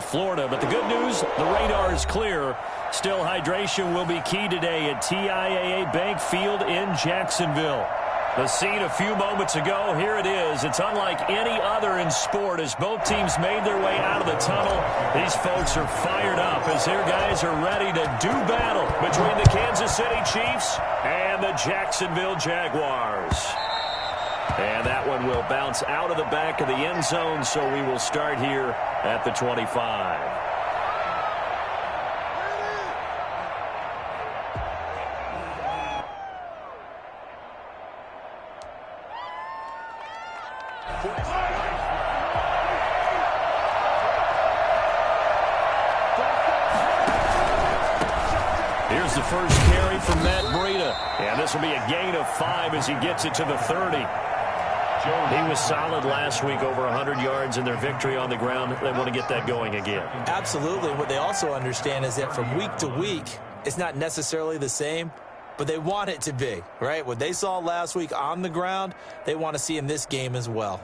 Florida, but the good news, the radar is clear. Still, hydration will be key today at TIAA Bank Field in Jacksonville. The scene a few moments ago, here it is. It's unlike any other in sport as both teams made their way out of the tunnel. These folks are fired up as their guys are ready to do battle between the Kansas City Chiefs and the Jacksonville Jaguars. And that one will bounce out of the back of the end zone, so we will start here at the 25. Here's the first carry from Matt Breida. And this will be a gain of 5 as he gets it to the 30. He was solid last week, over 100 yards in their victory on the ground. They want to get that going again. Absolutely. What they also understand is that from week to week, it's not necessarily the same, but they want it to be, right? What they saw last week on the ground, they want to see in this game as well.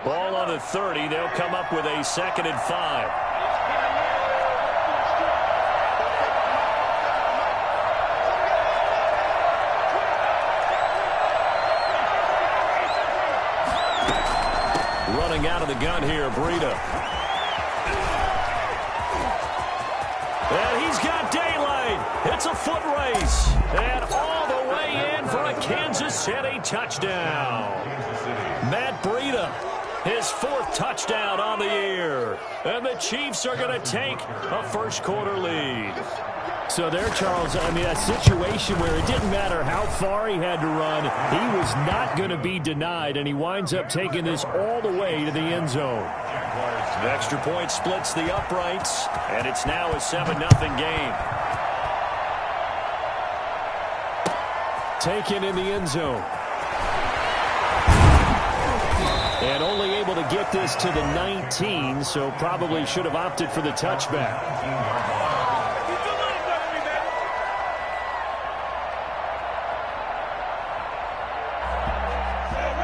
Ball on the 30. They'll come up with a 2nd and 5. Running out of the gun here, Breida. And he's got daylight. It's a foot race. And all the way in for a Kansas City touchdown. Matt Breida. His 4th touchdown on the year. And the Chiefs are going to take a first-quarter lead. So there, Charles, I mean, a situation where it didn't matter how far he had to run, he was not going to be denied, and he winds up taking this all the way to the end zone. The extra point splits the uprights, and it's now a 7-0 game. Taken in the end zone. And only able to get this to the 19, so probably should have opted for the touchback.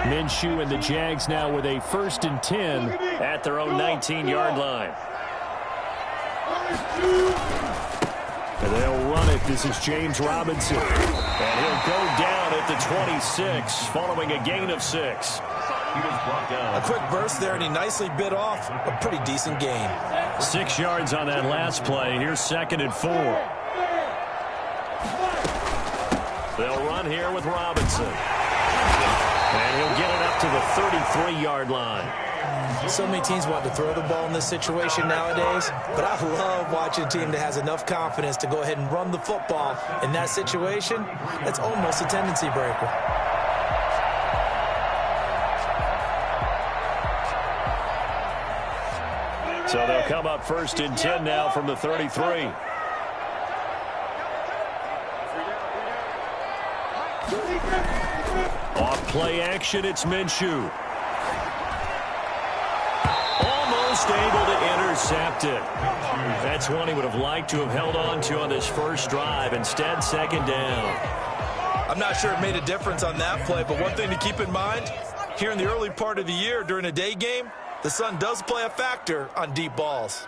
Minshew and the Jags now with a 1st and 10 at their own 19-yard line. And they'll run it. This is James Robinson. And he'll go down at the 26 following a gain of 6. A quick burst there, and he nicely bit off a pretty decent gain. 6 yards on that last play. Here's 2nd and 4. They'll run here with Robinson. And he'll get it up to the 33-yard line. So many teams want to throw the ball in this situation nowadays, but I love watching a team that has enough confidence to go ahead and run the football. In that situation, that's almost a tendency breaker. So they'll come up 1st and 10 now from the 33. Off play action, it's Minshew. Almost able to intercept it. That's one he would have liked to have held on to on this first drive. Instead, 2nd down. I'm not sure it made a difference on that play, but one thing to keep in mind, here in the early part of the year during a day game, the sun does play a factor on deep balls.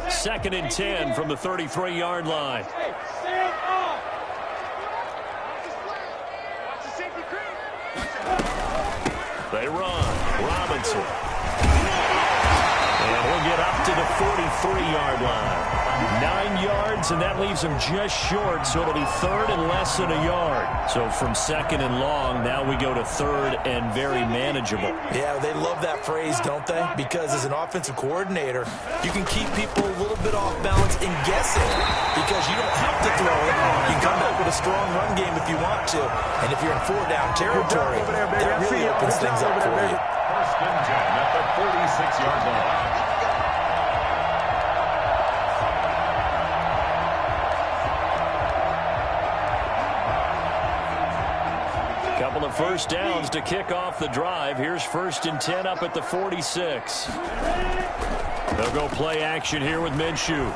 2nd and 10 from the 33-yard line. They run. Robinson. And he'll get up to the 43-yard line. 9 yards, and that leaves him just short, so it'll be 3rd and less than a yard. So from 2nd and long, now we go to 3rd and very manageable. Yeah, they love that phrase, don't they? Because as an offensive coordinator, you can keep people a little bit off balance and guessing because you don't have to throw it. You can come back with a strong run game if you want to. And if you're in 4-down territory, that really opens things up for you. 1st and 10 at the 46-yard line. couple of first downs to kick off the drive. Here's 1st and 10 up at the 46. They'll go play action here with Minshew.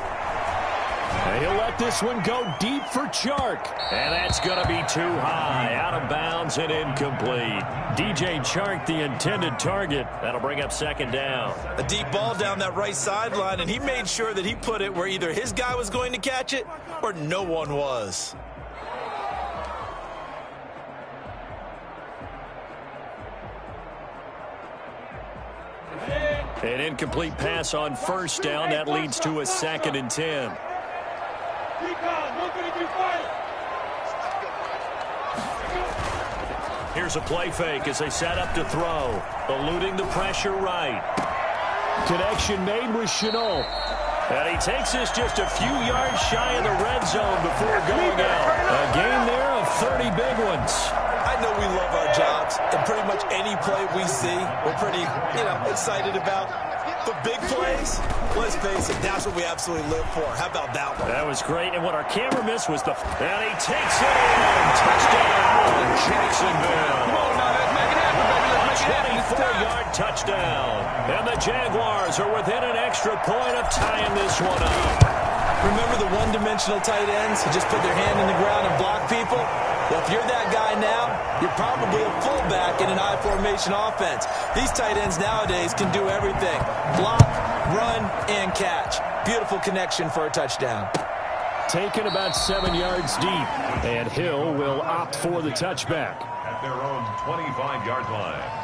And he'll let this one go deep for Chark. And that's going to be too high. Out of bounds and incomplete. DJ Chark, the intended target. That'll bring up 2nd down. A deep ball down that right sideline, and he made sure that he put it where either his guy was going to catch it or no one was. An incomplete pass on 1st down. That leads to a 2nd and 10. Here's a play fake as they set up to throw. Eluding the pressure right. Connection made with Chenault. And he takes this just a few yards shy of the red zone before going out. A gain there of 30 big ones. I know we love our jobs, and pretty much any play we see, we're pretty, excited about. But big plays, let's face it, that's what we absolutely live for. How about that one? That was great, and what our camera missed was the... And he takes it in! Touchdown, Jacksonville! Come on now, let's make it happen, baby. Let's make it happen. 24-yard touchdown. And the Jaguars are within an extra point of tying this one up. Remember the one-dimensional tight ends who just put their hand in the ground and block people? Well, if you're that guy now, you're probably a fullback in an I-formation offense. These tight ends nowadays can do everything. Block, run, and catch. Beautiful connection for a touchdown. Taken about 7 yards deep, and Hill will opt for the touchback. At their own 25-yard line.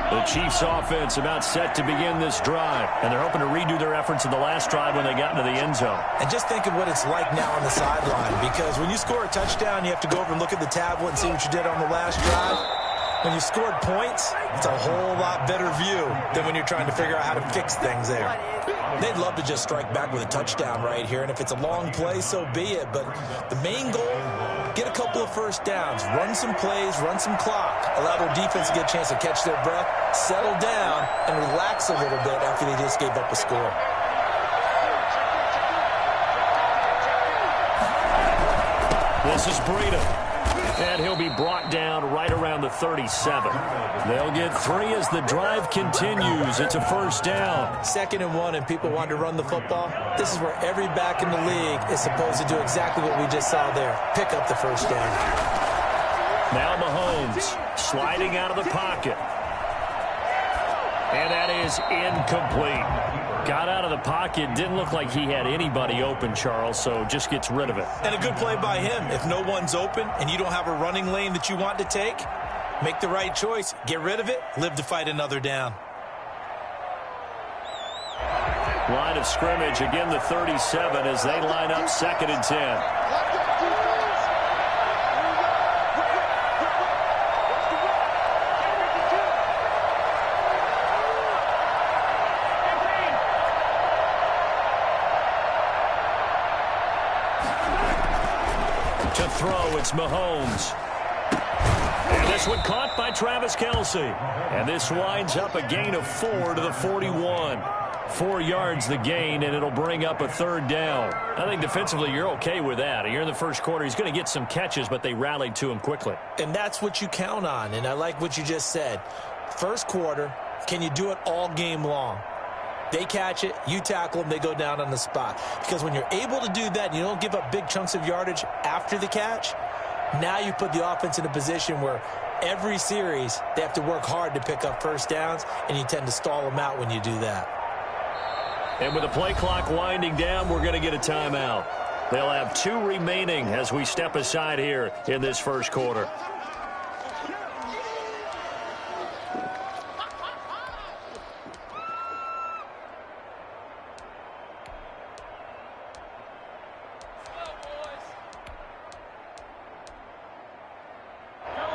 The Chiefs offense about set to begin this drive, and they're hoping to redo their efforts in the last drive when they got into the end zone. And just think of what it's like now on the sideline, because when you score a touchdown, you have to go over and look at the tablet and see what you did on the last drive. When you scored points, it's a whole lot better view than when you're trying to figure out how to fix things there. They'd love to just strike back with a touchdown right here, and if it's a long play, so be it. But the main goal, get a couple of first downs, run some plays, run some clock, allow their defense to get a chance to catch their breath, settle down, and relax a little bit after they just gave up a score. This is Breida. And he'll be brought down right around the 37. They'll get 3 as the drive continues. It's a 1st down. 2nd and 1, and people want to run the football. This is where every back in the league is supposed to do exactly what we just saw there. Pick up the 1st down. Now Mahomes sliding out of the pocket. And that is incomplete. Got out of the pocket. Didn't look like he had anybody open, Charles, so just gets rid of it. And a good play by him. If no one's open and you don't have a running lane that you want to take, make the right choice. Get rid of it. Live to fight another down. Line of scrimmage, again the 37 as they line up 2nd and 10. To throw, it's Mahomes. And this one caught by Travis Kelce. And this winds up a gain of 4 to the 41. 4 yards the gain, and it'll bring up a 3rd down. I think defensively you're okay with that. You're in the first quarter. He's going to get some catches, but they rallied to him quickly. And that's what you count on, and I like what you just said. First quarter, can you do it all game long? They catch it, you tackle them, they go down on the spot. Because when you're able to do that and you don't give up big chunks of yardage after the catch, now you put the offense in a position where every series they have to work hard to pick up first downs, and you tend to stall them out when you do that. And with the play clock winding down, we're going to get a timeout. They'll have 2 remaining as we step aside here in this first quarter.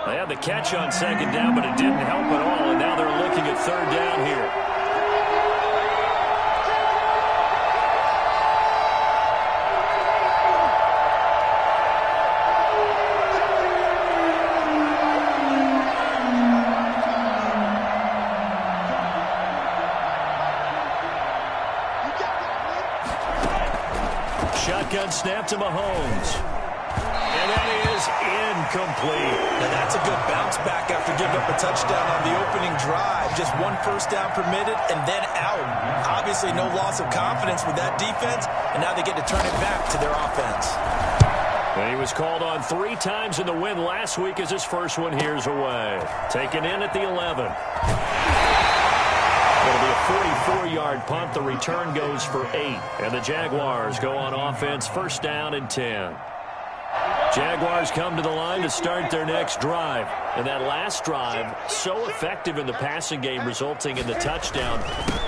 They had the catch on 2nd down, but it didn't help at all, and now they're looking at 3rd down here. shotgun snap to Mahomes. And that is incomplete. And that's a good bounce back after giving up a touchdown on the opening drive. Just one first down permitted and then out. Obviously no loss of confidence with that defense, and now they get to turn it back to their offense. And he was called on 3 times in the win last week as his first one here's away. Taken in at the 11. It'll be a 44-yard punt. The return goes for 8. And the Jaguars go on offense, first down and 10. Jaguars come to the line to start their next drive. And that last drive, so effective in the passing game, resulting in the touchdown.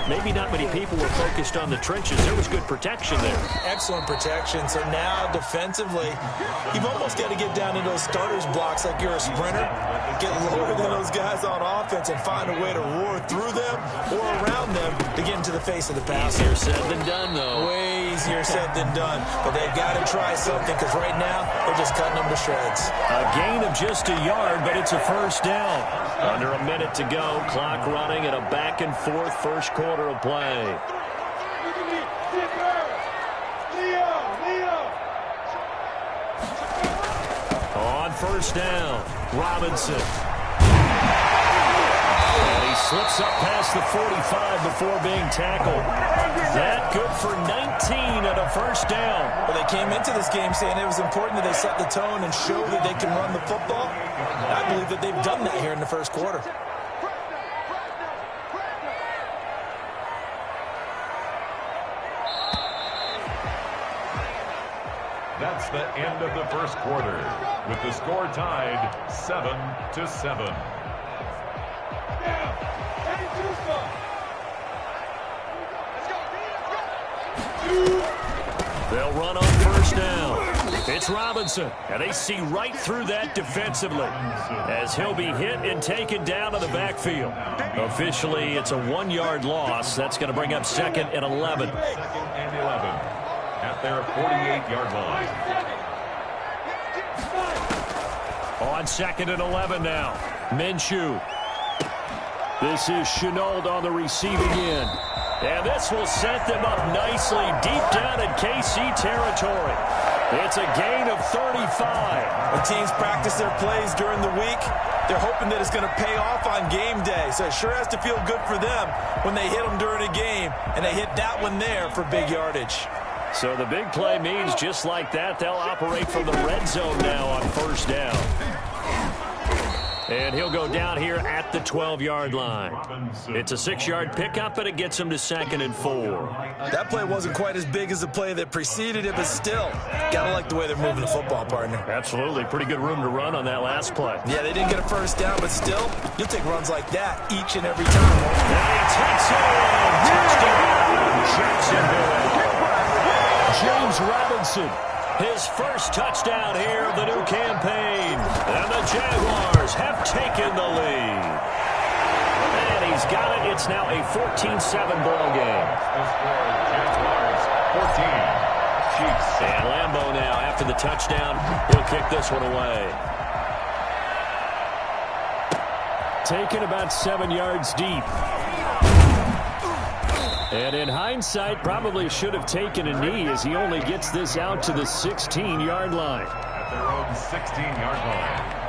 Maybe not many people were focused on the trenches. There was good protection there. Excellent protection. So now, defensively, you've almost got to get down into those starters blocks like you're a sprinter. Get lower than those guys on offense and find a way to roar through them or around them to get into the face of the passer. Easier said than done, though. Way easier said than done. But they've got to try something because right now, they're just cutting them to shreds. A gain of just a yard, but it's a first down. Under a minute to go. Clock running at a back-and-forth first quarter of play. On first down, Robinson. And he slips up past the 45 before being tackled. That good for 19 at a first down. Well, they came into this game saying it was important that they set the tone and show that they can run the football. I believe that they've done that here in the first quarter. That's the end of the first quarter, with the score tied 7-7. They'll run on first down. It's Robinson, and they see right through that defensively as he'll be hit and taken down to the backfield. Officially, it's a 1-yard loss. That's going to bring up second and 11. Second and 11 at their 48-yard line. On second and 11 now. Minshew. This is Shenault on the receiving end. And this will set them up nicely deep down in KC territory. It's a gain of 35. When teams practice their plays during the week, they're hoping that it's going to pay off on game day. So it sure has to feel good for them when they hit them during a game, and they hit that one there for big yardage. So the big play means just like that, they'll operate from the red zone now on first down. And he'll go down here at the 12-yard line. It's a 6-yard pickup, and it gets him to second and 4. That play wasn't quite as big as the play that preceded it, but still, gotta like the way they're moving the football, partner. Absolutely. Pretty good room to run on that last play. Yeah, they didn't get a first down, but still, you'll take runs like that each and every time. And he takes it in. Touchdown, Jacksonville. James Robinson. His first touchdown here of the new campaign. And the Jaguars have taken the lead. And he's got it. It's now a 14-7 ball game. Jaguars 14. Chiefs. And Lambeau now, after the touchdown, he'll kick this one away. Taken about 7 yards deep. And in hindsight, probably should have taken a knee as he only gets this out to the 16-yard line. At their own 16-yard line.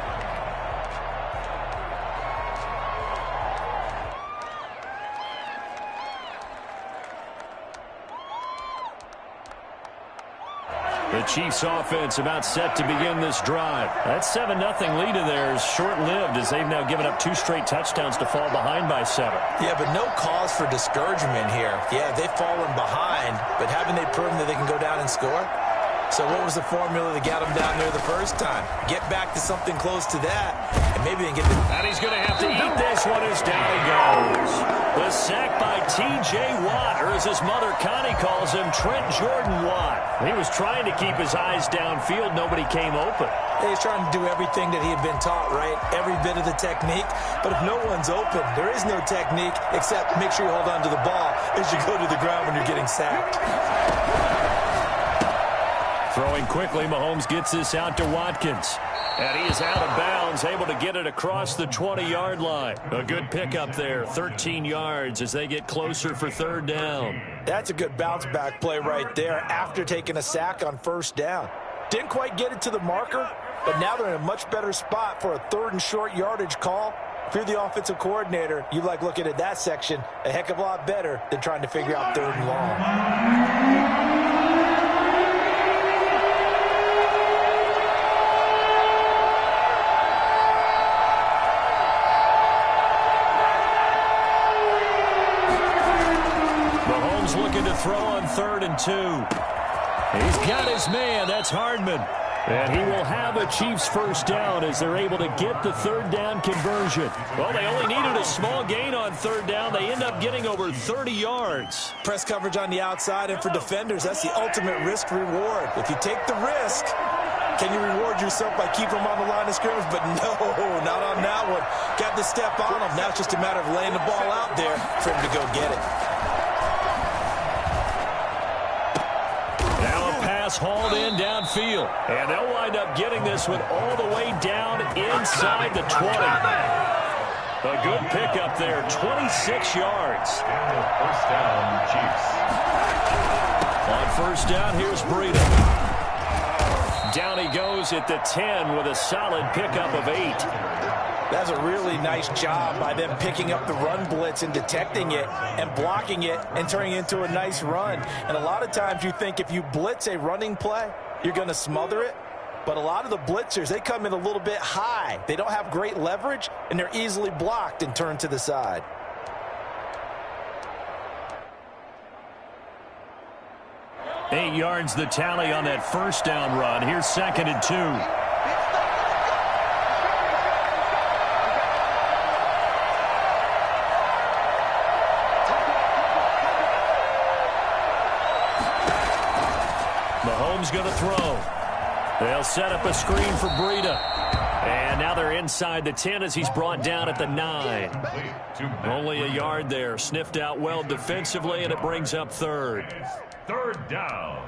The Chiefs offense about set to begin this drive. That 7-0 lead of theirs short-lived as they've now given up 2 straight touchdowns to fall behind by 7. Yeah, but no cause for discouragement here. Yeah, they've fallen behind, but haven't they proven that they can go down and score? So what was the formula that got them down there the first time? Get back to something close to that, and maybe they can get the... And he's going to have to eat this one as down he goes. The sack by T.J. Watt, or as his mother Connie calls him, Trent Jordan Watt. He was trying to keep his eyes downfield. Nobody came open. He's trying to do everything that he had been taught, right? Every bit of the technique. But if no one's open, there is no technique except make sure you hold on to the ball as you go to the ground when you're getting sacked. Throwing quickly, Mahomes gets this out to Watkins. And he is out of bounds, able to get it across the 20-yard line. A good pickup there, 13 yards as they get closer for third down. That's a good bounce-back play right there after taking a sack on first down. Didn't quite get it to the marker, but now they're in a much better spot for a third and short yardage call. If you're the offensive coordinator, you like looking at that section a heck of a lot better than trying to figure out third and long. Looking to throw on 3rd and 2. He's got his man. That's Hardman. And he will have a Chiefs first down as they're able to get the third down conversion. Well, they only needed a small gain on third down. They end up getting over 30 yards. Press coverage on the outside, and for defenders, that's the ultimate risk-reward. If you take the risk, can you reward yourself by keeping them on the line of scrimmage? But no, not on that one. Got to step on them. Now it's just a matter of laying the ball out there for him to go get it. Hauled in downfield, and they'll wind up getting this one all the way down inside the 20. A good pickup there, 26 yards. First down, Chiefs. On first down, here's Breida. Down he goes at the 10 with a solid pickup of 8. That's a really nice job by them picking up the run blitz and detecting it and blocking it and turning it into a nice run. And a lot of times you think if you blitz a running play, you're going to smother it. But a lot of the blitzers, they come in a little bit high. They don't have great leverage, and they're easily blocked and turned to the side. Eight yards the tally on that first down run. Here's 2nd and 2. Mahomes going to throw. They'll set up a screen for Breida. And now they're inside the 10 as he's brought down at the 9. Only a yard there. Sniffed out well defensively, and it brings up 3rd. Third down.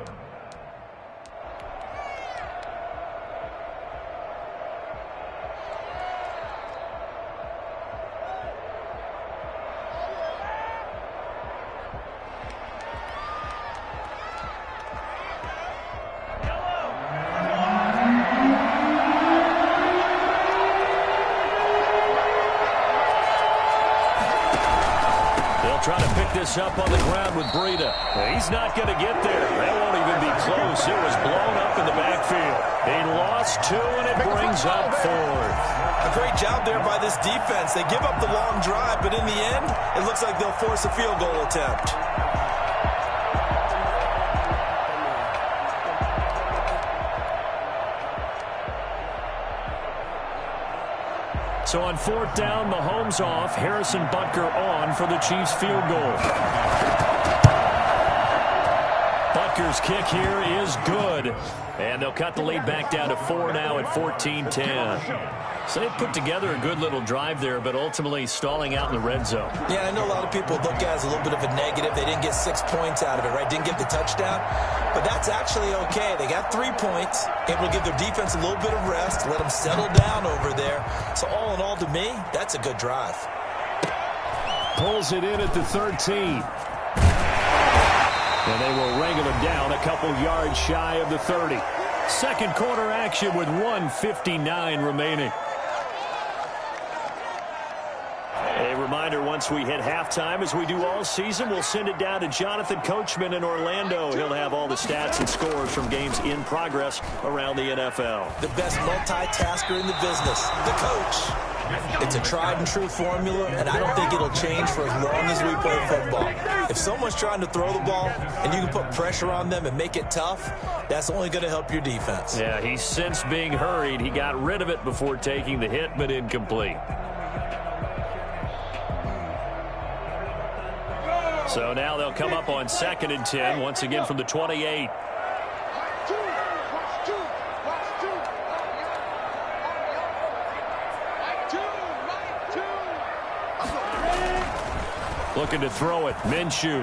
Trying to pick this up on the ground with Breida. He's not going to get there. That won't even be close. It was blown up in the backfield. He lost 2, and it brings up 4th. A great job there by this defense. They give up the long drive, but in the end, it looks like they'll force a field goal attempt. So on 4th down, Mahomes off, Harrison Butker on for the Chiefs field goal. Butker's kick here is good. And they'll cut the lead back down to 4 now at 14-10. So they put together a good little drive there, but ultimately stalling out in the red zone. Yeah, I know a lot of people look at it as a little bit of a negative. They didn't get 6 points out of it, right? Didn't get the touchdown. But that's actually okay. They got 3 points, able to give their defense a little bit of rest, let them settle down over there. So all in all, to me, that's a good drive. Pulls it in at the 13. And they will wrangle him down a couple yards shy of the 30. Second quarter action with 1:59 remaining. A reminder, once we hit halftime, as we do all season, we'll send it down to Jonathan Coachman in Orlando. He'll have all the stats and scores from games in progress around the NFL. The best multitasker in the business, the coach. It's a tried and true formula, and I don't think it'll change for as long as we play football. If someone's trying to throw the ball and you can put pressure on them and make it tough, that's only going to help your defense. Yeah, he's since being hurried. He got rid of it before taking the hit, but incomplete. So now they'll come up on 2nd and 10, once again from the 28. Looking to throw it, Minshew.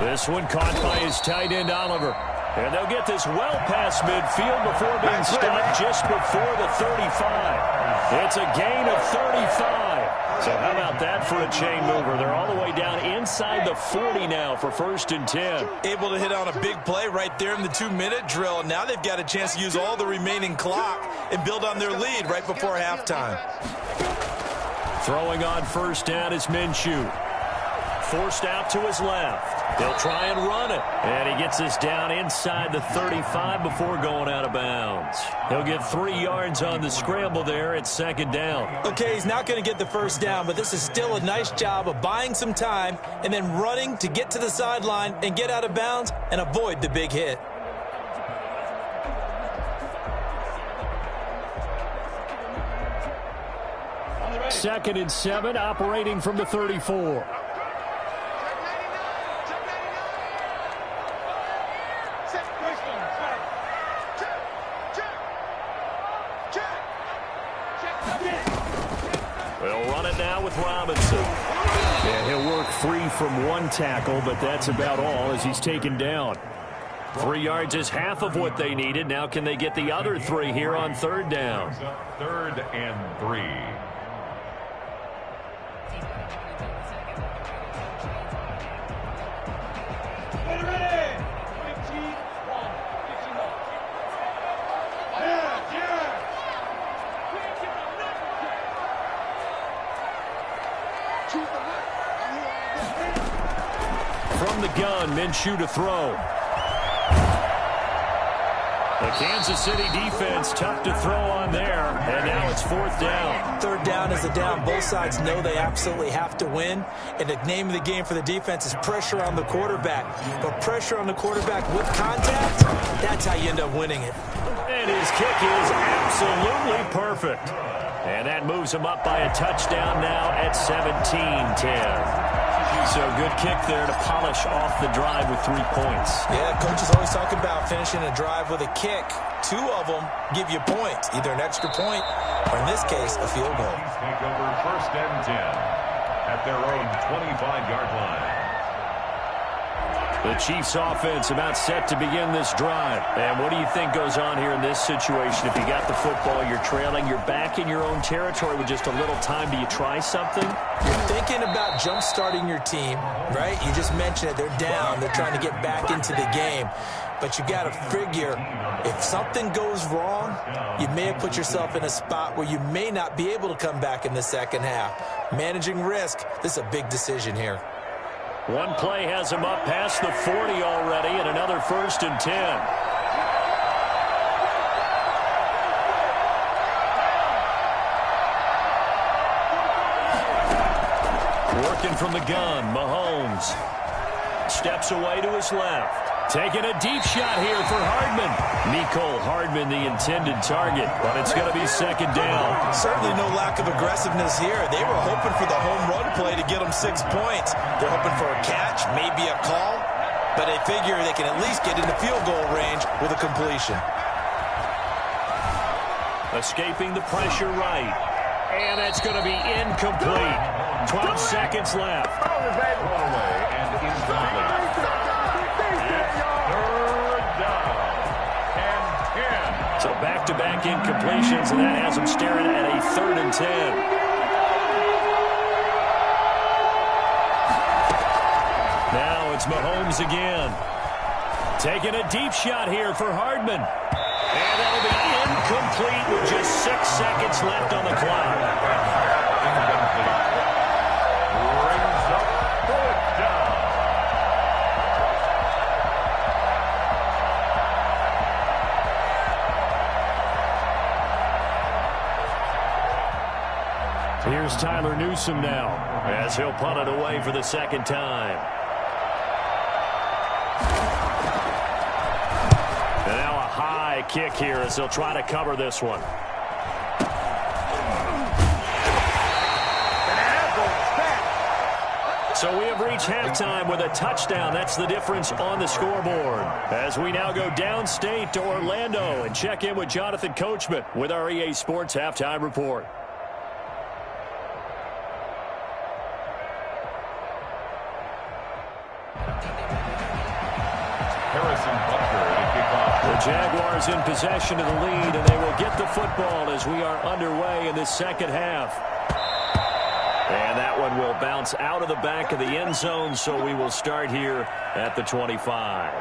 This one caught by his tight end, Oliver. And they'll get this well past midfield before being stopped just before the 35. It's a gain of 35. So how about that for a chain mover? They're all the way down inside the 40 now for 1st and 10. Able to hit on a big play right there in the 2-minute drill. Now they've got a chance to use all the remaining clock and build on their lead right before halftime. Throwing on 1st down is Minshew. Forced out to his left. They'll try and run it. And he gets this down inside the 35 before going out of bounds. He'll get 3 yards on the scramble there at 2nd down. Okay, he's not going to get the 1st down, but this is still a nice job of buying some time and then running to get to the sideline and get out of bounds and avoid the big hit. Second and 7, operating from the 34. They'll run it now with Robinson. Yeah, he'll work free from 1 tackle, but that's about all as he's taken down. 3 yards is half of what they needed. Now can they get the other 3 here on 3rd down? 3rd and 3. From the gun, Minshew to throw. The Kansas City defense tough to throw on there, and now it's 4th down. 3rd down is a down. Both sides know they absolutely have to win, and the name of the game for the defense is pressure on the quarterback. But pressure on the quarterback with contact, that's how you end up winning it. And his kick is absolutely perfect. And that moves him up by a touchdown now at 17-10. So good kick there to polish off the drive with 3 points. Yeah, coaches always talk about finishing a drive with a kick. 2 of them give you points, either an extra point or, in this case, a field goal. Take over 1st and 10 at their own 25-yard line. The Chiefs offense about set to begin this drive. And what do you think goes on here in this situation? If you got the football, you're trailing, you're back in your own territory with just a little time. Do you try something? You're thinking about jump-starting your team, right? You just mentioned it. They're down. They're trying to get back into the game. But you got to figure, if something goes wrong, you may have put yourself in a spot where you may not be able to come back in the second half. Managing risk, this is a big decision here. One play has him up past the 40 already, and another 1st and 10. Working from the gun, Mahomes steps away to his left. Taking a deep shot here for Hardman. Mecole Hardman, the intended target, but it's going to be 2nd down. Certainly no lack of aggressiveness here. They were hoping for the home run play to get them 6 points. They're hoping for a catch, maybe a call, but they figure they can at least get into field goal range with a completion. Escaping the pressure right. And that's going to be incomplete. 12 seconds left. Throwaway and incomplete. So back-to-back incompletions, and that has them staring at a 3rd and 10. Now it's Mahomes again. Taking a deep shot here for Hardman. And that'll be incomplete with just 6 seconds left on the clock. Brings up 4th down. Here's Tyler Newsome now, as he'll punt it away for the 2nd time. And now a high kick here as they'll try to cover this one. So we have reached halftime with a touchdown. That's the difference on the scoreboard. As we now go downstate to Orlando and check in with Jonathan Coachman with our EA Sports Halftime Report. Harrison Butker Jaguars in possession of the lead, and they will get the football as we are underway in the second half. And that one will bounce out of the back of the end zone, so we will start here at the 25.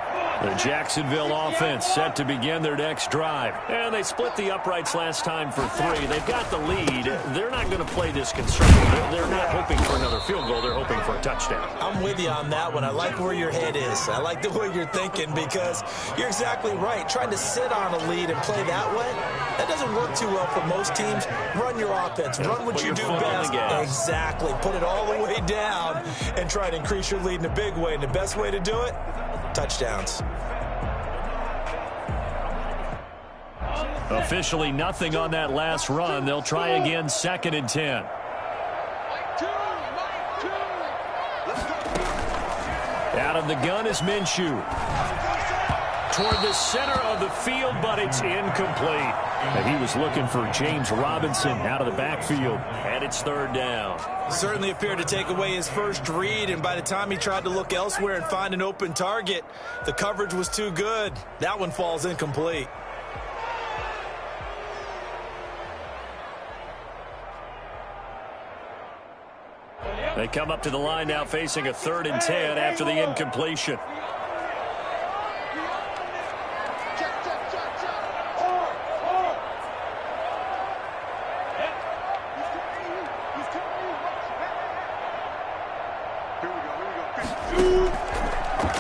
The Jacksonville offense set to begin their next drive. And they split the uprights last time for 3. They've got the lead. They're not going to play this conservative. They're not hoping for another field goal. They're hoping for a touchdown. I'm with you on that one. I like where your head is. I like the way you're thinking because you're exactly right. Trying to sit on a lead and play that way, that doesn't work too well for most teams. Run your offense. Run what you do best. Exactly. Put it all the way down and try to increase your lead in a big way. And the best way to do it, touchdowns. Officially nothing on that last run. They'll try again, 2nd and 10. Out of the gun is Minshew. Toward the center of the field, but it's incomplete. And he was looking for James Robinson out of the backfield. And it's 3rd down. Certainly appeared to take away his first read, and by the time he tried to look elsewhere and find an open target, the coverage was too good. That one falls incomplete. They come up to the line now facing a 3rd and 10 after the incompletion.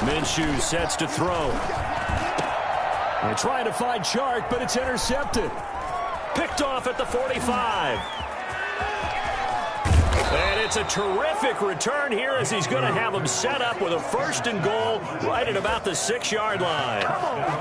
Minshew sets to throw. They're trying to find Chark, but it's intercepted. Picked off at the 45. And it's a terrific return here as he's going to have him set up with a 1st and goal right at about the 6-yard line.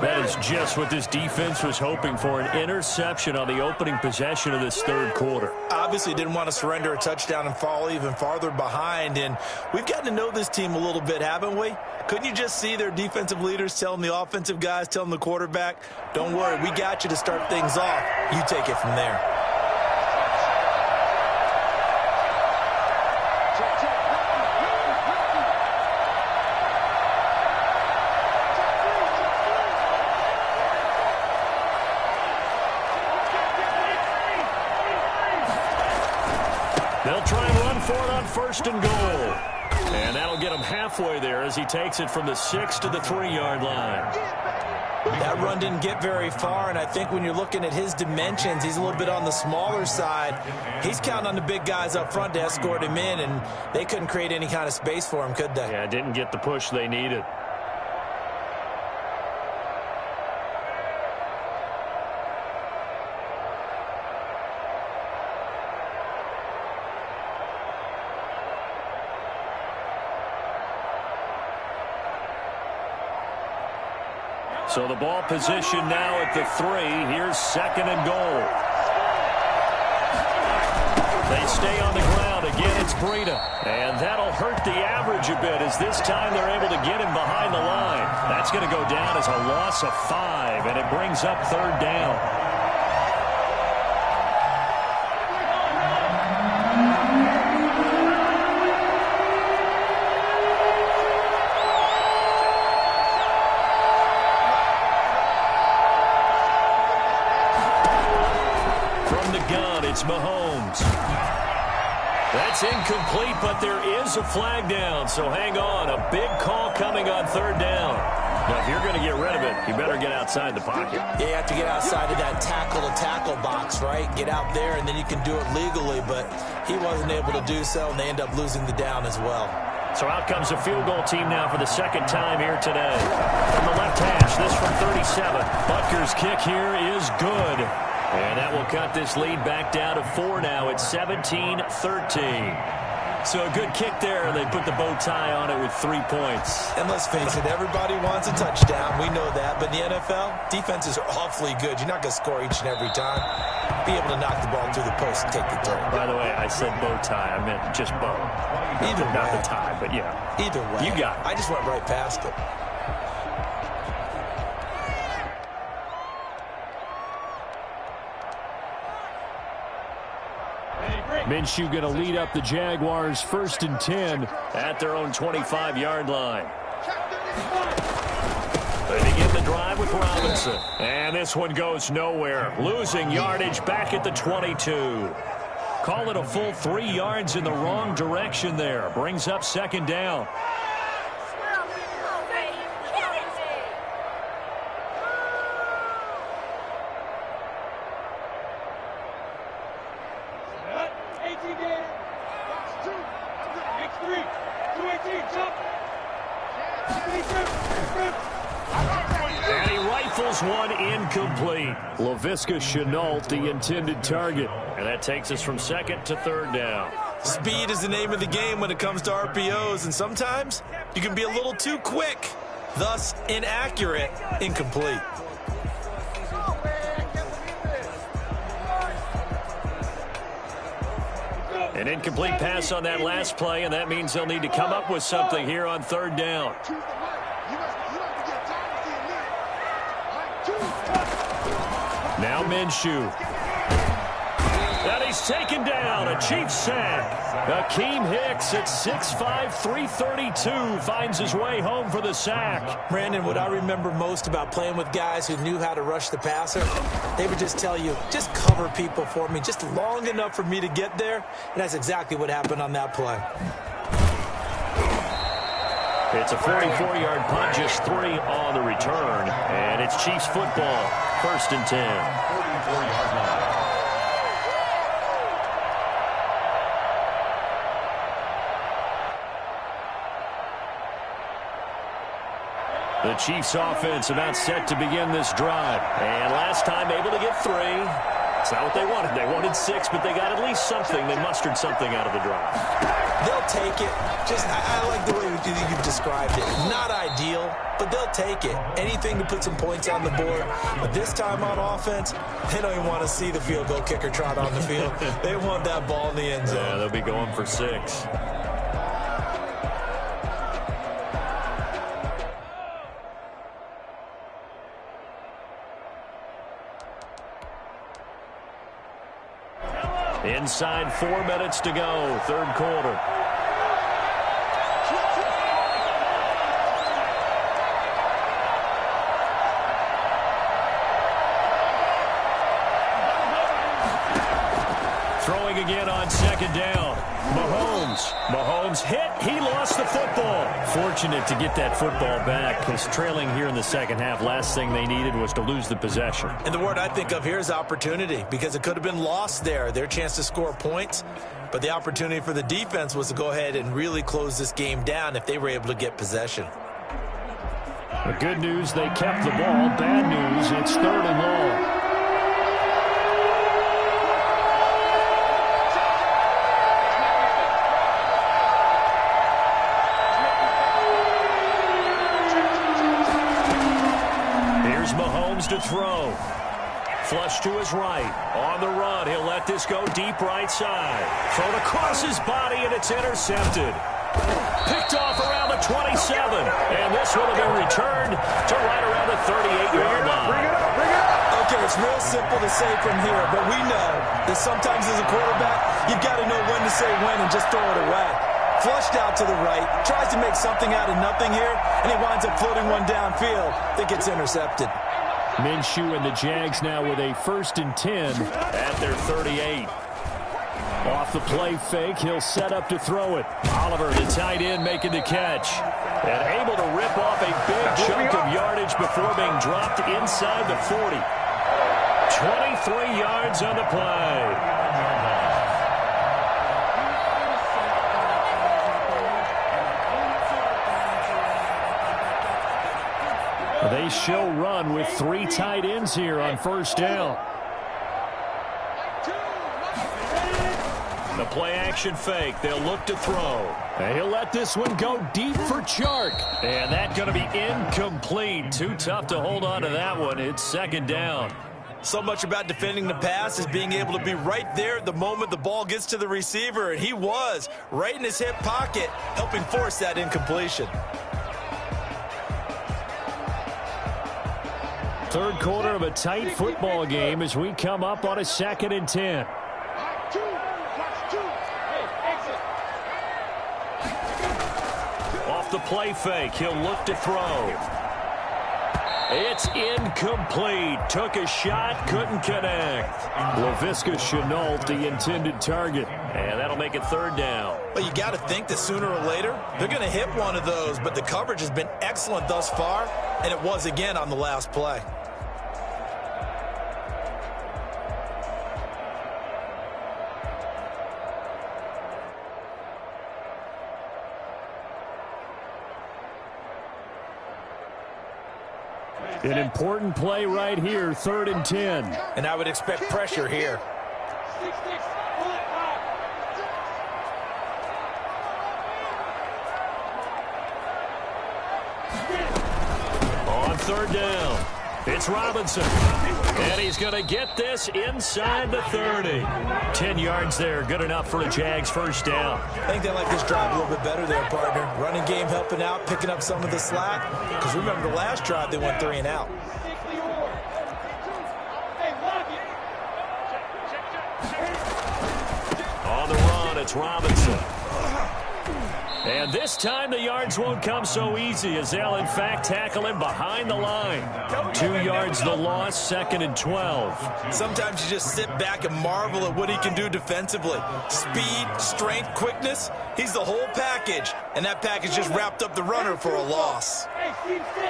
That is just what this defense was hoping for, an interception on the opening possession of this 3rd quarter. Obviously didn't want to surrender a touchdown and fall even farther behind, and we've gotten to know this team a little bit, haven't we? Couldn't you just see their defensive leaders telling the offensive guys, telling the quarterback, don't worry, we got you to start things off. You take it from there. They'll try and run for it on 1st and goal. And that'll get him halfway there as he takes it from the 6 to the 3-yard line. That run didn't get very far, and I think when you're looking at his dimensions, he's a little bit on the smaller side. He's counting on the big guys up front to escort him in, and they couldn't create any kind of space for him, could they? Yeah, didn't get the push they needed. So the ball position now at the 3. Here's 2nd and goal. They stay on the ground. Again, it's Breida. And that'll hurt the average a bit as this time they're able to get him behind the line. That's going to go down as a loss of 5, and it brings up 3rd down. It's Mahomes. That's incomplete, but there is a flag down, so hang on. A big call coming on 3rd down. Now, if you're going to get rid of it, you better get outside the pocket. Yeah, you have to get outside of that tackle-to-tackle box, right? Get out there, and then you can do it legally, but he wasn't able to do so, and they end up losing the down as well. So out comes a field goal team now for the 2nd time here today. From the left hash, this from 37. Butker's kick here is good. And that will cut this lead back down to 4 now. It's 17-13. So a good kick there. They put the bow tie on it with 3 points. And let's face it, everybody wants a touchdown. We know that. But in the NFL, defenses are awfully good. You're not going to score each and every time. Be able to knock the ball through the post and take the turn. By the way, I said bow tie. I meant just bow. Either way. Not the tie, but yeah. Either way. You got it. I just went right past it. Minshew going to lead up the Jaguars 1st and 10 at their own 25-yard line. They begin the drive with Robinson. And this one goes nowhere. Losing yardage back at the 22. Call it a full 3 yards in the wrong direction there. Brings up second down. And he rifles one incomplete. Laviska Chenault, the intended target. And that takes us from second to third down. Speed is the name of the game when it comes to RPOs, and sometimes you can be a little too quick, thus inaccurate, incomplete. An incomplete pass on that last play, and that means they'll need to come up with something here on third down. Now Minshew. And he's taken down. A Chiefs sack. Akeem Hicks at 6'5", 332 finds his way home for the sack. Brandon, what I remember most about playing with guys who knew how to rush the passer, they would just tell you, just cover people for me, just long enough for me to get there. And that's exactly what happened on that play. It's a 44-yard punt, just 3 on the return. And it's Chiefs football, 1st and 10. 44-yard line. The Chiefs offense about set to begin this drive. And last time able to get 3. It's not what they wanted. They wanted 6, but they got at least something. They mustered something out of the drive. They'll take it. I like the way you've described it. Not ideal, but they'll take it. Anything to put some points on the board. But this time on offense, they don't even want to see the field goal kicker trot on the field. They want that ball in the end zone. Yeah, they'll be going for 6. Inside 4 minutes to go, third quarter. Throwing again on second down. Mahomes hit. He lost the football. Fortunate to get that football back, because trailing here in the second half, last thing they needed was to lose the possession. And the word I think of here is opportunity, because it could have been lost there, their chance to score points. But the opportunity for the defense was to go ahead and really close this game down if they were able to get possession. The good news, they kept the ball. Bad news, it's 3rd and long. To throw. Flush to his right. On the run. He'll let this go deep right side. Thrown across his body, and it's intercepted. Picked off around the 27. And this will have been returned to right around the 38-yard line. Bring it up. Okay, it's real simple to say from here, but we know that sometimes as a quarterback, you've got to know when to say when and just throw it away. Flushed out to the right, tries to make something out of nothing here, and he winds up floating one downfield that gets intercepted. Minshew and the Jags now with a 1st and 10 at their 38. Off the play fake, he'll set up to throw it. Oliver, the tight end, making the catch. And able to rip off a big chunk of yardage before being dropped inside the 40. 23 yards on the play. They shall run with 3 tight ends here on 1st down. The play action fake. They'll look to throw. And he'll let this one go deep for Chark. And that's going to be incomplete. Too tough to hold on to that one. It's 2nd down. So much about defending the pass is being able to be right there the moment the ball gets to the receiver. And he was right in his hip pocket, helping force that incompletion. Third quarter of a tight football game as we come up on a 2nd and 10. Off the play fake, he'll look to throw. It's incomplete. Took a shot, couldn't connect. Laviska Chenault, the intended target. And that'll make it third down. Well, you got to think that sooner or later, they're going to hit one of those, but the coverage has been excellent thus far, and it was again on the last play. An important play right here, 3rd and 10. And I would expect pressure here. On 3rd down, it's Robinson. And he's going to get this inside the 30. 10 yards there, good enough for a Jags first down. I think they like this drive a little bit better there, partner. Running game helping out, picking up some of the slack. Because remember, the last drive, they went 3 and out. On the run, it's Robinson. And this time the yards won't come so easy as they'll, in fact, tackle him behind the line. 2 yards the loss, 2nd and 12. Sometimes you just sit back and marvel at what he can do defensively. Speed, strength, quickness, he's the whole package. And that package just wrapped up the runner for a loss.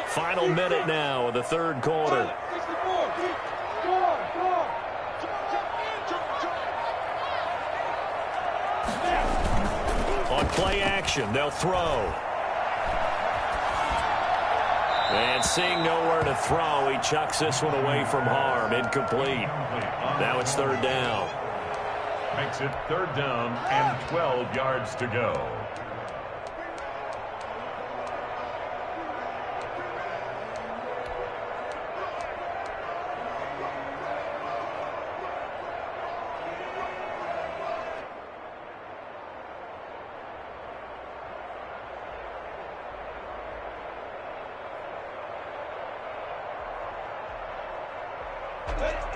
Final minute now of the 3rd quarter. On play action, they'll throw. And seeing nowhere to throw, he chucks this one away from harm. Incomplete. Now it's 3rd down. Makes it 3rd down and 12 yards to go.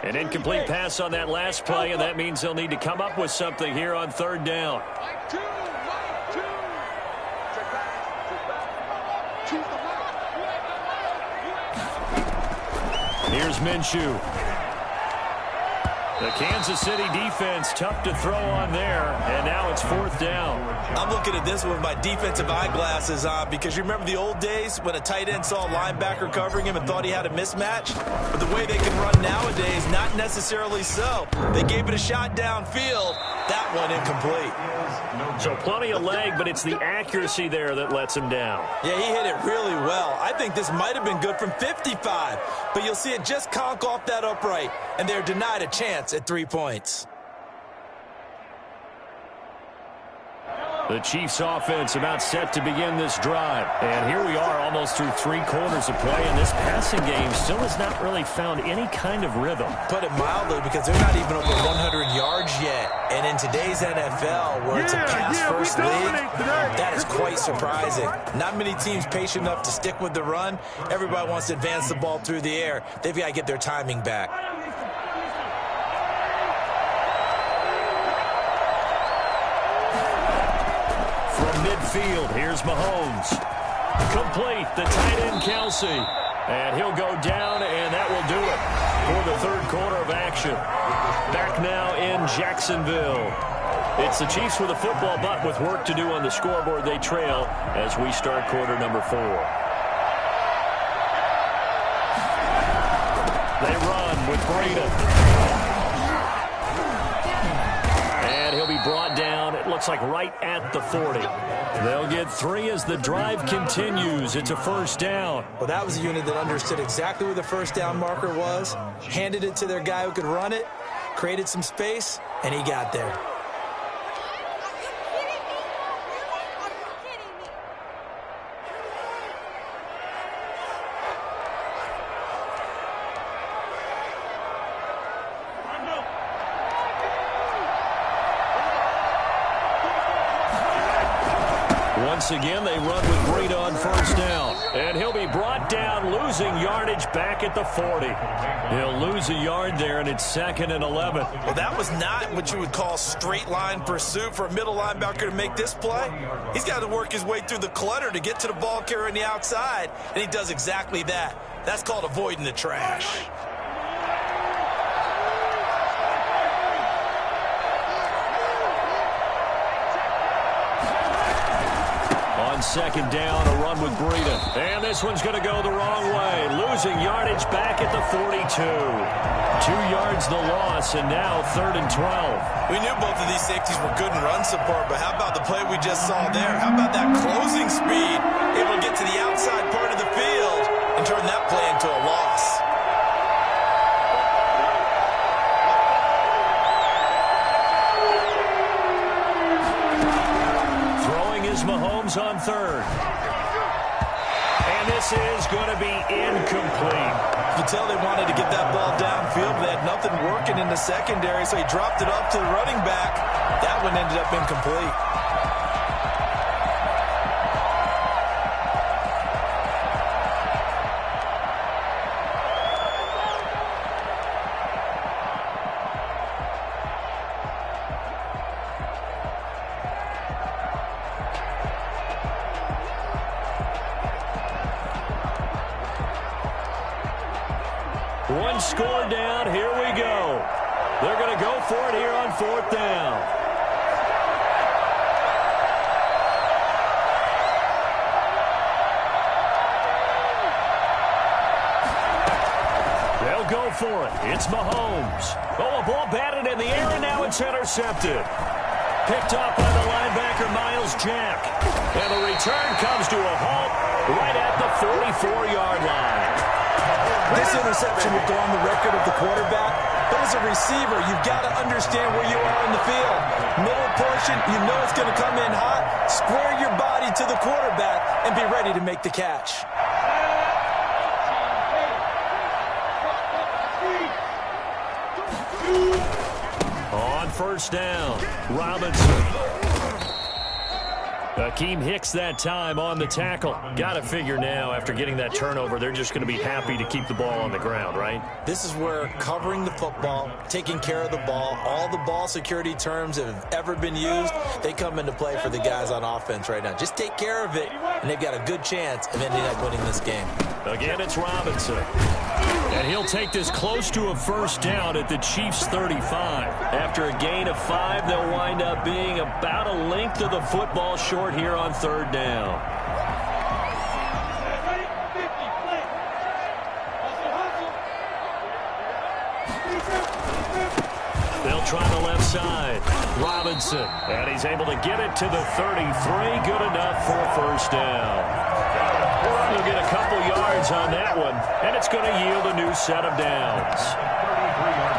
An incomplete pass on that last play, and that means they'll need to come up with something here on 3rd down. Here's Minshew. The Kansas City defense tough to throw on there, and now it's 4th down. I'm looking at this with my defensive eyeglasses on because you remember the old days when a tight end saw a linebacker covering him and thought he had a mismatch? But the way they can run nowadays, not necessarily so. They gave it a shot downfield. That one incomplete. So plenty of leg, but it's the accuracy there that lets him down. Yeah, he hit it really well. I think this might have been good from 55, but you'll see it just conk off that upright, and they're denied a chance at 3 points. The Chiefs offense about set to begin this drive. And here we are almost through 3 quarters of play, and this passing game still has not really found any kind of rhythm. Put it mildly, because they're not even over 100 yards yet. And in today's NFL, where it's a pass-first league, that is quite surprising. Not many teams patient enough to stick with the run. Everybody wants to advance the ball through the air. They've got to get their timing back. Midfield, here's Mahomes. Complete, the tight end Kelsey. And he'll go down, and that will do it for the 3rd quarter of action. Back now in Jacksonville. It's the Chiefs with a football, but with work to do on the scoreboard, they trail as we start quarter number 4. They run with Breida. And he'll be brought down, it looks like right at the 40. They'll get 3 as the drive continues. It's a 1st down. Well, that was a unit that understood exactly where the 1st down marker was, handed it to their guy who could run it, created some space, and he got there. once again, they run with Breida on first down. And he'll be brought down, losing yardage back at the 40. He'll lose a yard there, and it's 2nd and 11. Well, that was not what you would call straight line pursuit for a middle linebacker to make this play. He's got to work his way through the clutter to get to the ball carrier on the outside, and he does exactly that. That's called avoiding the trash. On 2nd down, a run with Breida. And this one's going to go the wrong way. Losing yardage back at the 42. 2 yards the loss, and now 3rd and 12. We knew both of these safeties were good in run support, but how about the play we just saw there? How about that closing speed? Able to get to the outside part of the field and turn that play into a loss. Mahomes on 3rd. And this is going to be incomplete. You tell they wanted to get that ball downfield, but they had nothing working in the secondary, so he dropped it off to the running back. That one ended up incomplete. One score down. Here we go. They're going to go for it here on 4th down. They'll go for it. It's Mahomes. Oh, a ball batted in the air, and now it's intercepted. Picked up by the linebacker, Miles Jack. And the return comes to a halt right at the 44-yard line. This interception will go on the record of the quarterback, but as a receiver, you've got to understand where you are in the field. Middle portion, you know it's going to come in hot. Square your body to the quarterback and be ready to make the catch. On 1st down, Robinson. Akeem Hicks that time on the tackle. Got to figure now, after getting that turnover, they're just going to be happy to keep the ball on the ground, right? This is where covering the football, taking care of the ball, all the ball security terms that have ever been used, they come into play for the guys on offense right now. Just take care of it, and they've got a good chance of ending up winning this game. Again, it's Robinson. And he'll take this close to a 1st down at the Chiefs' 35. After a gain of 5, they'll wind up being about a length of the football short here on 3rd down. They'll try the left side. Robinson. And he's able to get it to the 33. Good enough for a 1st down. He'll get a couple yards on that one, and it's going to yield a new set of downs. 33-yard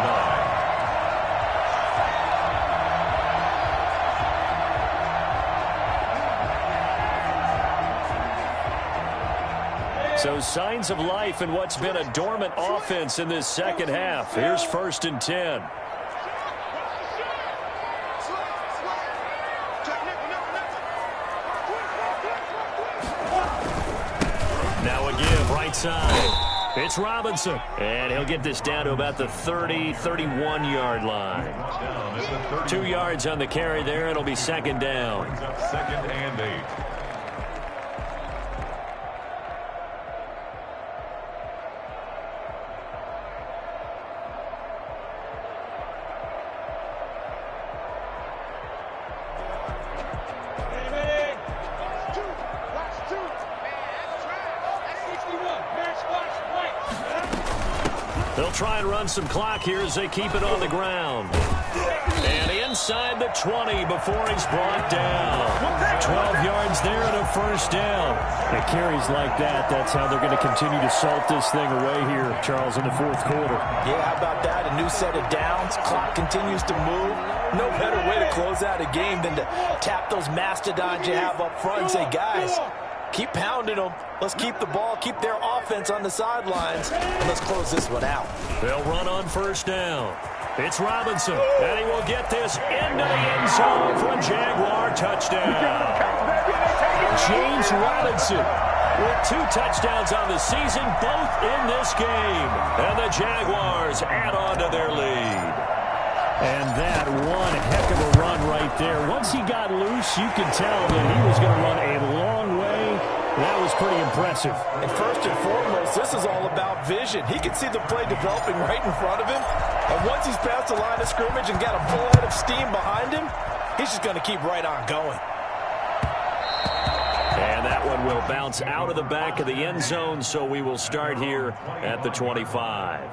line. So signs of life in what's been a dormant offense in this 2nd half. Here's 1st and 10. Now again, right side. It's Robinson. And he'll get this down to about the 30, 31-yard line. 2 yards on the carry there. It'll be 2nd down. 2nd and 8. They'll try and run some clock here as they keep it on the ground. And inside the 20 before he's brought down. 12 yards there and a 1st down. It carries like that. That's how they're going to continue to salt this thing away here, Charles, in the 4th quarter. Yeah, how about that? A new set of downs. Clock continues to move. No better way to close out a game than to tap those mastodons you have up front and say, guys, keep pounding them. Let's keep the ball, keep their offense on the sidelines, and let's close this one out. They'll run on 1st down. It's Robinson, and he will get this into the end zone for a Jaguar touchdown. James Robinson with 2 touchdowns on the season, both in this game. And the Jaguars add on to their lead. And that one heck of a run right there. Once he got loose, you could tell that he was going to run a long way. That was pretty impressive. And first and foremost, this is all about vision. He can see the play developing right in front of him. And once he's past the line of scrimmage and got a full head of steam behind him, he's just going to keep right on going. And that one will bounce out of the back of the end zone, so we will start here at the 25.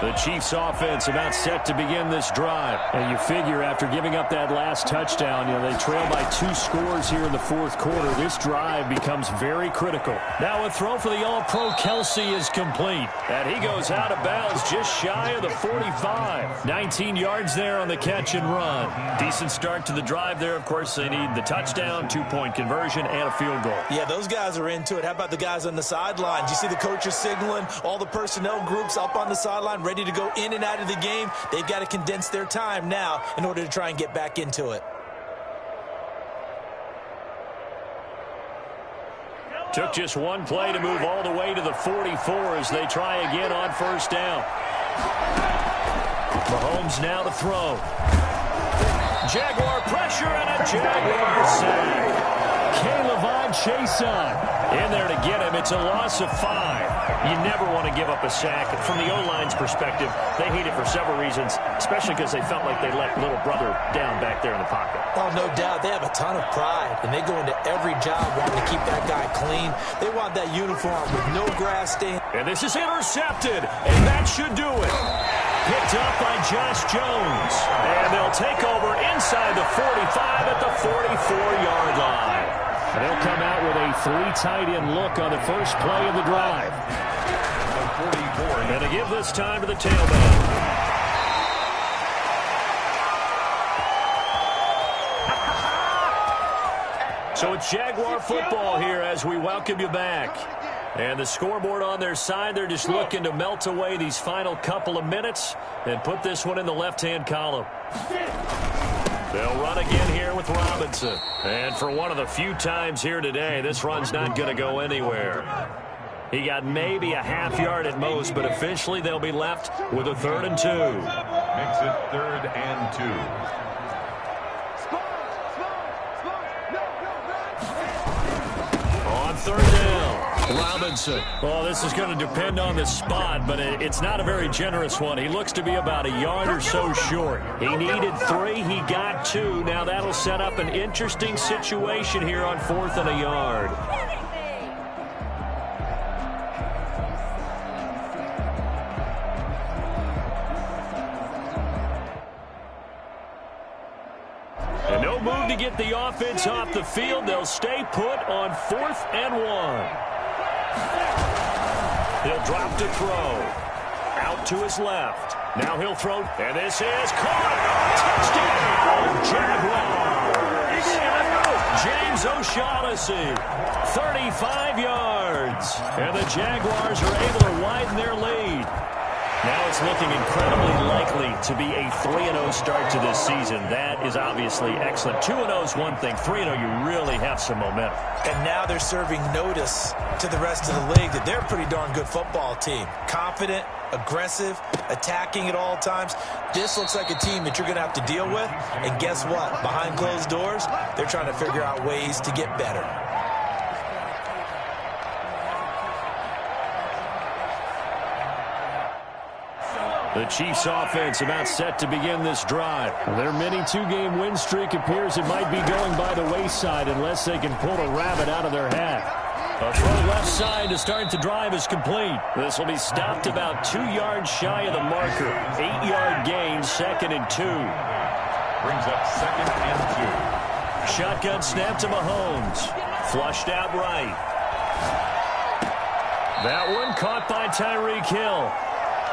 The Chiefs offense about set to begin this drive. And you figure after giving up that last touchdown, they trail by 2 scores here in the 4th quarter. This drive becomes very critical. Now a throw for the All-Pro Kelsey is complete. And he goes out of bounds just shy of the 45. 19 yards there on the catch and run. Decent start to the drive there. Of course, they need the touchdown, 2-point conversion, and a field goal. Yeah, those guys are into it. How about the guys on the sidelines? You see the coaches signaling, all the personnel groups up on the sideline, ready to go in and out of the game. They've got to condense their time now in order to try and get back into it. Took just one play to move all the way to the 44 as they try again on first down. Mahomes now to throw. Jaguar pressure and a Jaguar sack. K'Lavon Chaisson in there to get him. It's a loss of 5. You never want to give up a sack. From the O-line's perspective, they hate it for several reasons, especially because they felt like they let little brother down back there in the pocket. Oh, no doubt. They have a ton of pride, and they go into every job wanting to keep that guy clean. They want that uniform with no grass stain. And this is intercepted, and that should do it. Picked up by Josh Jones. And they'll take over inside the 45 at the 44-yard line. And they'll come out with a 3 tight end look on the first play of the drive. And to give this time to the tailback. So it's Jaguar football here as we welcome you back. And the scoreboard on their side, they're just looking to melt away these final couple of minutes and put this one in the left-hand column. They'll run again here with Robinson. And for one of the few times here today, this run's not going to go anywhere. He got maybe a half yard at most, but officially they'll be left with a 3rd and 2. Makes it 3rd and 2. On 3rd down, Robinson. Well, this is going to depend on the spot, but it's not a very generous one. He looks to be about a yard or so short. He needed 3. He got 2. Now that'll set up an interesting situation here on 4th and a yard. And no move to get the offense off the field. They'll stay put on 4th and 1. He'll drop to throw. Out to his left. Now he'll throw. And this is caught. Touchdown, Jaguars. James O'Shaughnessy, 35 yards. And the Jaguars are able to widen their lead. Now it's looking incredibly likely to be a 3-0 start to this season. That is obviously excellent. 2-0 is one thing. 3-0, you really have some momentum. And now they're serving notice to the rest of the league that they're a pretty darn good football team. Confident, aggressive, attacking at all times. This looks like a team that you're going to have to deal with. And guess what? Behind closed doors, they're trying to figure out ways to get better. The Chiefs offense about set to begin this drive. Their mini 2-game win streak appears it might be going by the wayside unless they can pull a rabbit out of their hat. A throw left side to start the drive is complete. This will be stopped about 2 yards shy of the marker. 8-yard gain, 2nd and 2. Brings up 2nd and 2. Shotgun snap to Mahomes. Flushed out right. That one caught by Tyreek Hill.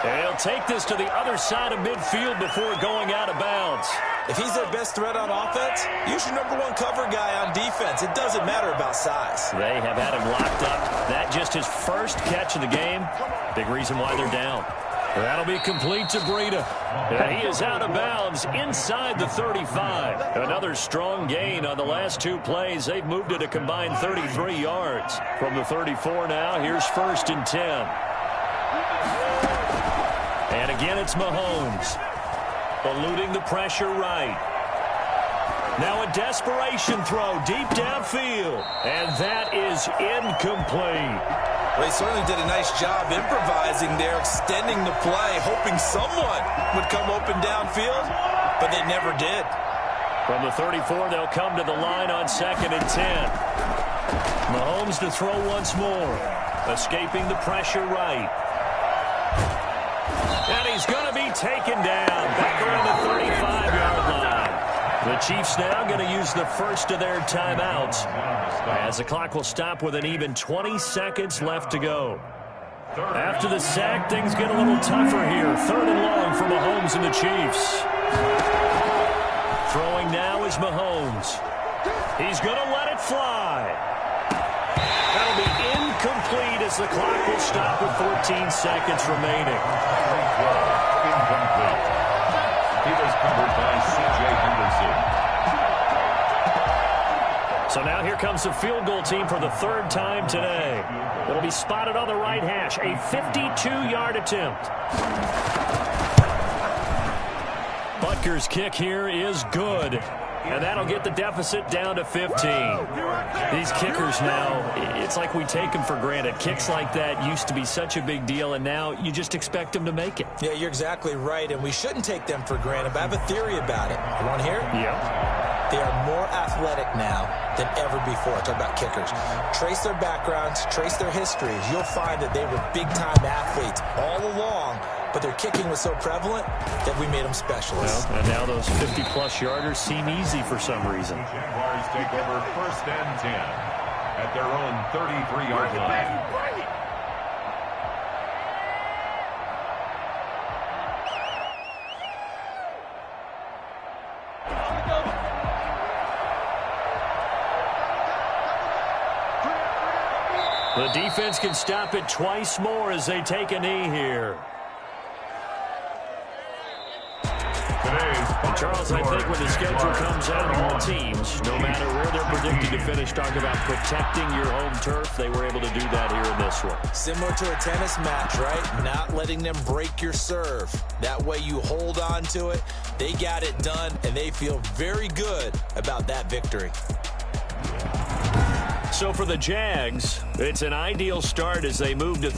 And he'll take this to the other side of midfield before going out of bounds. If he's their best threat on offense, use your #1 cover guy on defense. It doesn't matter about size. They have had him locked up. That just his first catch of the game. Big reason why they're down. That'll be complete to Breida. And he is out of bounds inside the 35. Another strong gain on the last 2 plays. They've moved it a combined 33 yards. From the 34 now, here's 1st and 10. And again, it's Mahomes. Eluding the pressure right. Now a desperation throw deep downfield. And that is incomplete. Well, he certainly did a nice job improvising there, extending the play, hoping someone would come open downfield, but they never did. From the 34, they'll come to the line on 2nd and 10. Mahomes to throw once more. Escaping the pressure right. And he's going to be taken down. Back around the 35-yard line. The Chiefs now going to use the first of their timeouts, as the clock will stop with an even 20 seconds left to go. After the sack, things get a little tougher here. 3rd and long for Mahomes and the Chiefs. Throwing now is Mahomes. He's going to let it fly. That'll be incomplete as the clock will stop with 14 seconds remaining. Incomplete. He was covered by C.J. Henderson. So now here comes the field goal team for the 3rd time today. It'll be spotted on the right hash. A 52-yard attempt. Butker's kick here is good. And that'll get the deficit down to 15. These kickers now, it's like we take them for granted. Kicks like that used to be such a big deal, and now you just expect them to make it. Yeah, you're exactly right, and we shouldn't take them for granted, but I have a theory about it. You want to hear it? Yeah. They are more athletic now than ever before. I talk about kickers. Trace their backgrounds, trace their histories. You'll find that they were big-time athletes all along, but their kicking was so prevalent that we made them specialists. Well, and now those 50-plus yarders seem easy for some reason. The Jaguars take over 1st and 10 at their own 33-yard line. The defense can stop it twice more as they take a knee here. And Charles, I think when the schedule comes out, all teams, no matter where they're predicted to finish, talk about protecting your home turf. They were able to do that here in this one. Similar to a tennis match, right? Not letting them break your serve. That way you hold on to it. They got it done, and they feel very good about that victory. So for the Jags, it's an ideal start as they move to